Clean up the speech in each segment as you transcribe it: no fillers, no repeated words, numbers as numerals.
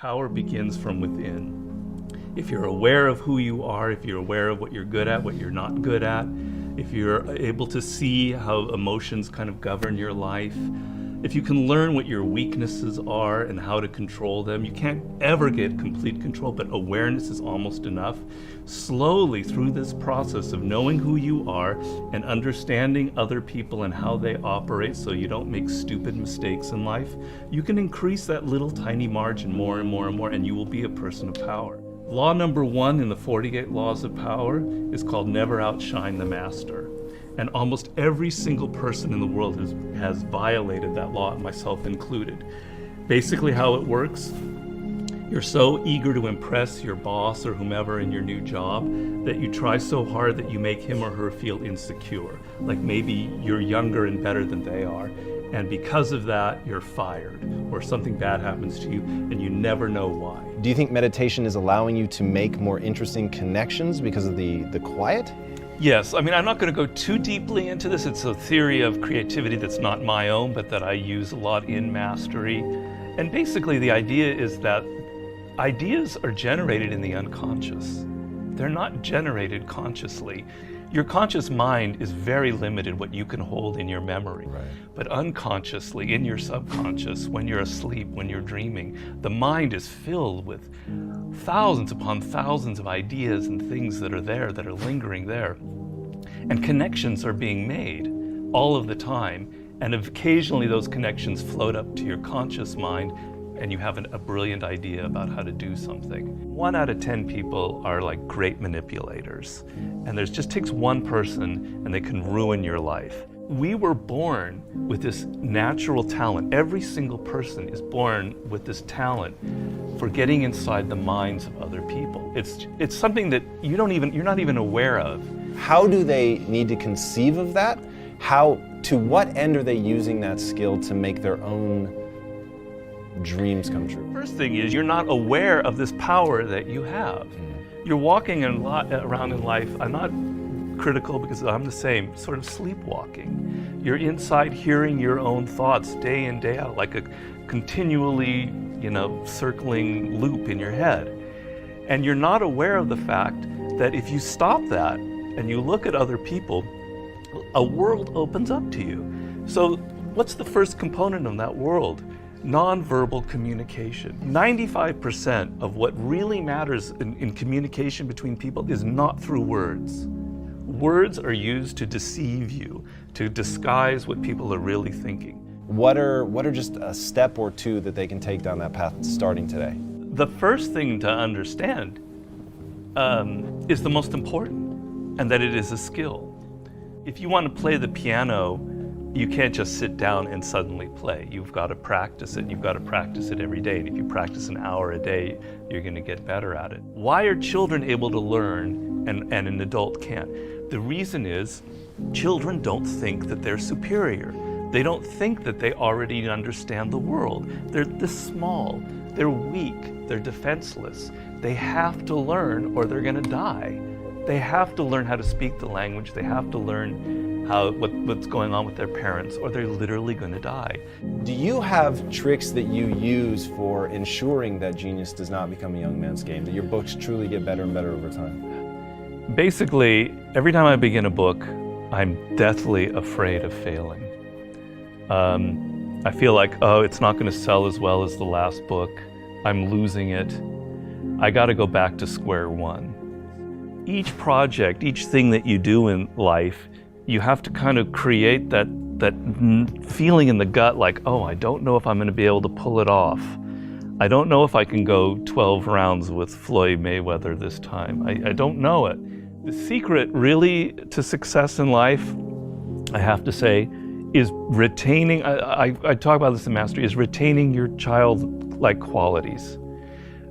Power begins from within. If you're aware of who you are, if you're aware of what you're good at, what you're not good at, if you're able to see how emotions kind of govern your life, if you can learn what your weaknesses are and how to control them, you can't ever get complete control, but awareness is almost enough. Slowly through this process of knowing who you are and understanding other people and how they operate so you don't make stupid mistakes in life, you can increase that little tiny margin more and more and more, and you will be a person of power. Law number 1 in the 48 Laws of Power is called never outshine the master. And almost every single person in the world has violated that law, myself included. Basically how it works, you're so eager to impress your boss or whomever in your new job that you try so hard that you make him or her feel insecure. Like maybe you're younger and better than they are, and because of that, you're fired, or something bad happens to you, and you never know why. Do you think meditation is allowing you to make more interesting connections because of the quiet? Yes, I mean, I'm not going to go too deeply into this. It's a theory of creativity that's not my own, but that I use a lot in Mastery. And basically the idea is that ideas are generated in the unconscious. They're not generated consciously. Your conscious mind is very limited what you can hold in your memory. Right. But unconsciously, in your subconscious, when you're asleep, when you're dreaming, the mind is filled with thousands upon thousands of ideas and things that are there, that are lingering there. And connections are being made all of the time. And occasionally those connections float up to your conscious mind, and you have a brilliant idea about how to do something. 1 out of 10 people are like great manipulators. And there just takes one person and they can ruin your life. We were born with this natural talent. Every single person is born with this talent for getting inside the minds of other people. It's something that you're not even aware of. How do they need to conceive of that? To what end are they using that skill to make their own dreams come true? First thing is, you're not aware of this power that you have. You're walking around in life, I'm not critical because I'm the same, sort of sleepwalking. You're inside hearing your own thoughts day in, day out, like a continually, circling loop in your head. And you're not aware of the fact that if you stop that and you look at other people, a world opens up to you. So what's the first component of that world? Nonverbal communication. 95% of what really matters in communication between people is not through words. Words are used to deceive you, to disguise what people are really thinking. What are just a step or two that they can take down that path starting today? The first thing to understand is the most important, and that it is a skill. If you want to play the piano, you can't just sit down and suddenly play. You've got to practice it. You've got to practice it every day. And if you practice an hour a day, you're going to get better at it. Why are children able to learn and an adult can't? The reason is children don't think that they're superior. They don't think that they already understand the world. They're this small. They're weak. They're defenseless. They have to learn or they're going to die. They have to learn how to speak the language. They have to learn what's going on with their parents, or they're literally going to die. Do you have tricks that you use for ensuring that genius does not become a young man's game, that your books truly get better and better over time? Basically, every time I begin a book, I'm deathly afraid of failing. I feel like, it's not going to sell as well as the last book. I'm losing it. I got to go back to square one. Each project, each thing that you do in life, you have to kind of create that feeling in the gut like, I don't know if I'm going to be able to pull it off. I don't know if I can go 12 rounds with Floyd Mayweather this time. I don't know it. The secret really to success in life, I have to say, is retaining, I talk about this in Mastery, is retaining your childlike qualities.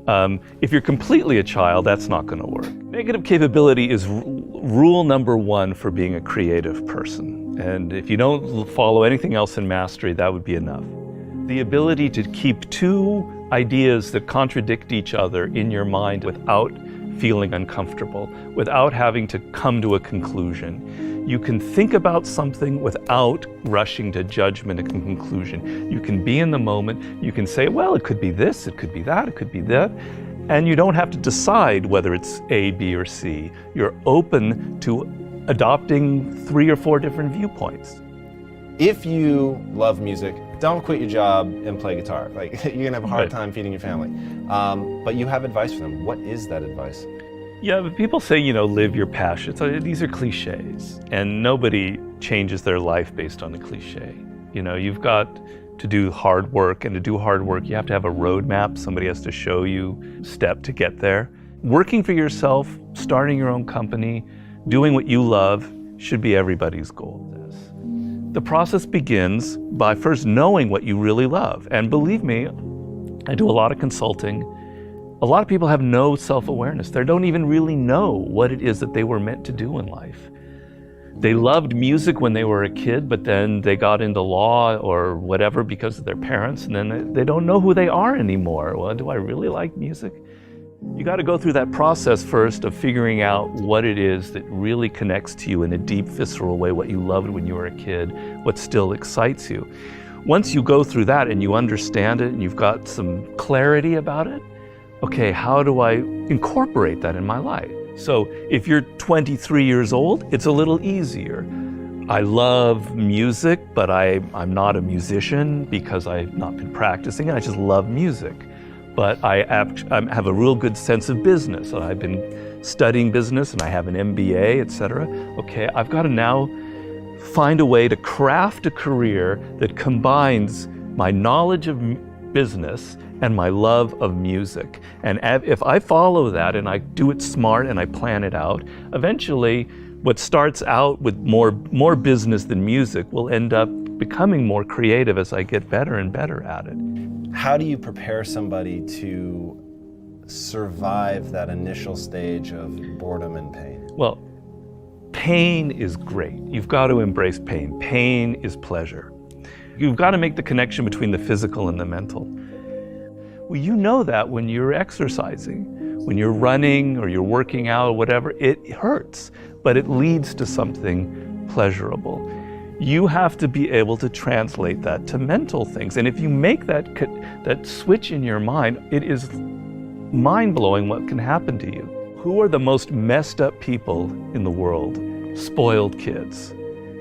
If you're completely a child, that's not going to work. Negative capability is rule number 1 for being a creative person. And if you don't follow anything else in Mastery, that would be enough. The ability to keep 2 ideas that contradict each other in your mind without feeling uncomfortable, without having to come to a conclusion. You can think about something without rushing to judgment and conclusion. You can be in the moment. You can say, well, it could be this, it could be that, it could be that. And you don't have to decide whether it's A, B, or C. You're open to adopting 3 or 4 different viewpoints. If you love music, don't quit your job and play guitar. Like, you're gonna have a hard time feeding your family. But you have advice for them. What is that advice? Yeah, but people say, live your passion. So these are cliches, and nobody changes their life based on a cliche. You've got to do hard work, and to do hard work, you have to have a roadmap. Somebody has to show you step to get there. Working for yourself, starting your own company, doing what you love should be everybody's goal. The process begins by first knowing what you really love. And believe me, I do a lot of consulting. A lot of people have no self-awareness. They don't even really know what it is that they were meant to do in life. They loved music when they were a kid, but then they got into law or whatever because of their parents, and then they don't know who they are anymore. Well, do I really like music? You got to go through that process first of figuring out what it is that really connects to you in a deep, visceral way, what you loved when you were a kid, what still excites you. Once you go through that and you understand it and you've got some clarity about it, okay, how do I incorporate that in my life? So if you're 23 years old, it's a little easier. I love music, but I'm not a musician because I've not been practicing it. I just love music. But I have a real good sense of business. I've been studying business and I have an MBA, etc. Okay, I've got to now find a way to craft a career that combines my knowledge of business and my love of music. And if I follow that and I do it smart and I plan it out, eventually what starts out with more business than music will end up becoming more creative as I get better and better at it. How do you prepare somebody to survive that initial stage of boredom and pain? Well, pain is great. You've got to embrace pain. Pain is pleasure. You've got to make the connection between the physical and the mental. Well, you know that when you're exercising, when you're running or you're working out or whatever, it hurts, but it leads to something pleasurable. You have to be able to translate that to mental things. And if you make that switch in your mind, it is mind-blowing what can happen to you. Who are the most messed up people in the world? Spoiled kids.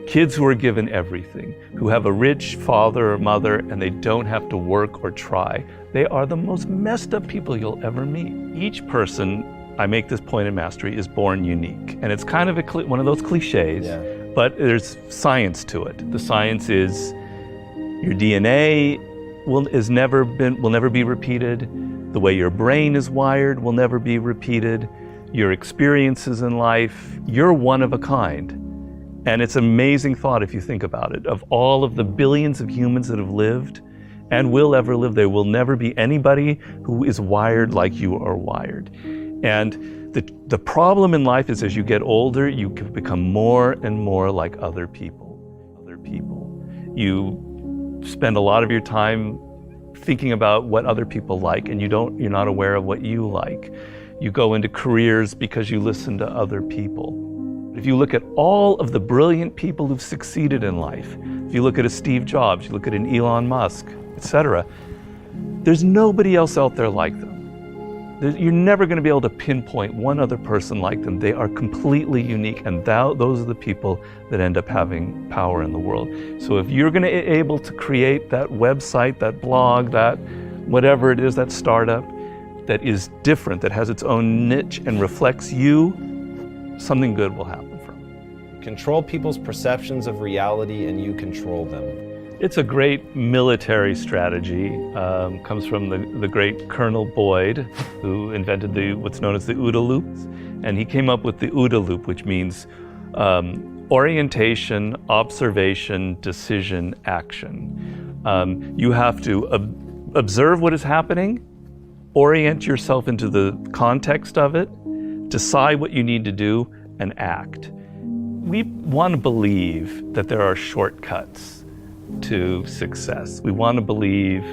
Kids who are given everything, who have a rich father or mother and they don't have to work or try. They are the most messed up people you'll ever meet. Each person, I make this point in Mastery, is born unique. And it's kind of one of those cliches. Yeah. But there's science to it. The science is your DNA will never be repeated. The way your brain is wired will never be repeated. Your experiences in life, you're one of a kind. And it's an amazing thought if you think about it. Of all of the billions of humans that have lived and will ever live, there will never be anybody who is wired like you are wired. And the problem in life is as you get older, you can become more and more like other people. You spend a lot of your time thinking about what other people like, and you're not aware of what you like. You go into careers because you listen to other people. If you look at all of the brilliant people who've succeeded in life, if you look at a Steve Jobs, you look at an Elon Musk, etc., there's nobody else out there like them. You're never going to be able to pinpoint one other person like them. They are completely unique, and those are the people that end up having power in the world. So if you're going to be able to create that website, that blog, that whatever it is, that startup that is different, that has its own niche and reflects you, something good will happen from it. Control people's perceptions of reality and you control them. It's a great military strategy. Comes from the great Colonel Boyd, who invented what's known as the OODA loop. And he came up with the OODA loop, which means orientation, observation, decision, action. You have to observe what is happening, orient yourself into the context of it, decide what you need to do, and act. We want to believe that there are shortcuts to success. We want to believe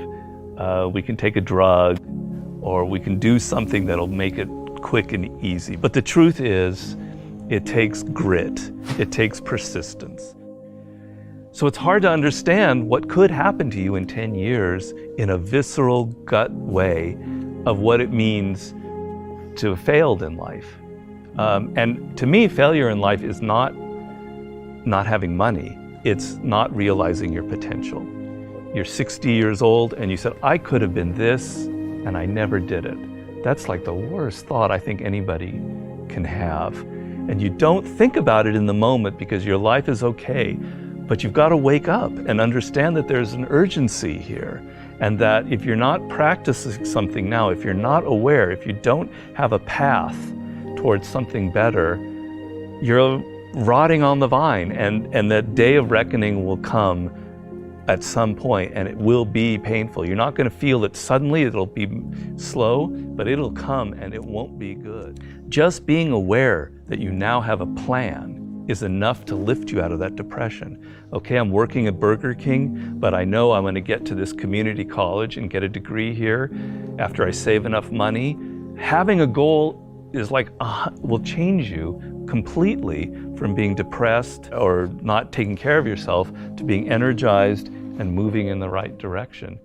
we can take a drug or we can do something that'll make it quick and easy. But the truth is, it takes grit. It takes persistence. So it's hard to understand what could happen to you in 10 years in a visceral gut way of what it means to have failed in life. And to me, failure in life is not having money. It's not realizing your potential. You're 60 years old and you said, I could have been this, and I never did it. That's like the worst thought I think anybody can have. And you don't think about it in the moment because your life is okay, but you've got to wake up and understand that there's an urgency here, and that if you're not practicing something now, if you're not aware, if you don't have a path towards something better, you're rotting on the vine, and that day of reckoning will come at some point, and it will be painful. You're not going to feel it suddenly, it'll be slow, but it'll come and it won't be good. Just being aware that you now have a plan is enough to lift you out of that depression. Okay, I'm working at Burger King, but I know I'm going to get to this community college and get a degree here after I save enough money. Having a goal is like, will change you completely from being depressed or not taking care of yourself to being energized and moving in the right direction.